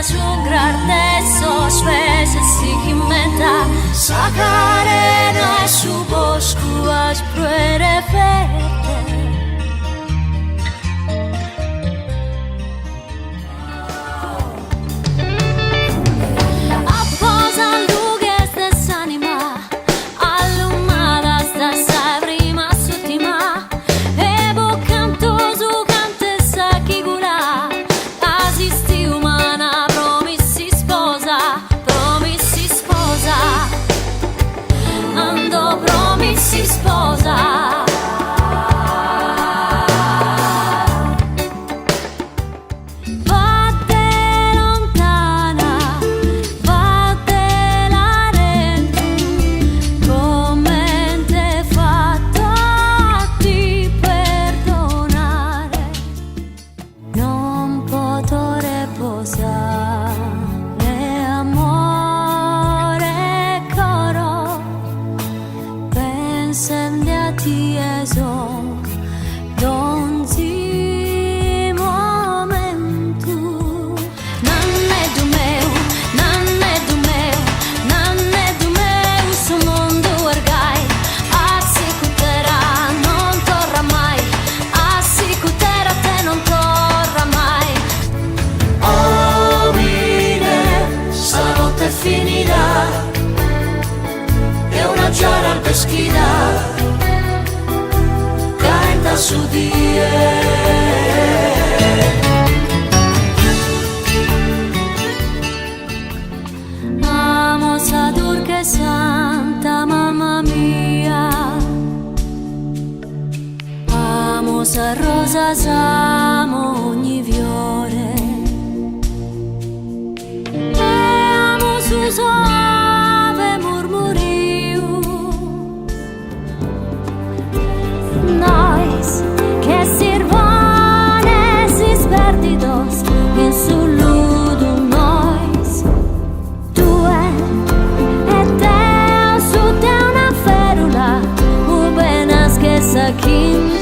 jungrar sos veces sigimenta sacarena su bosco as pruere verde. Apposan lugues desanima allumadas da sa prima s'ultima e bocanto su cante sa chi gula asisti umana promissi sposa ando promissi sposa. Finirà e una giara al peschina canta su die. Amos a Durga Santa mamma mia, amos a Rosa amo ogni fiore. Suave murmuriu Nós que sirvanes perdidos en su ludo nós Due e te su te una ferula u benas que saquin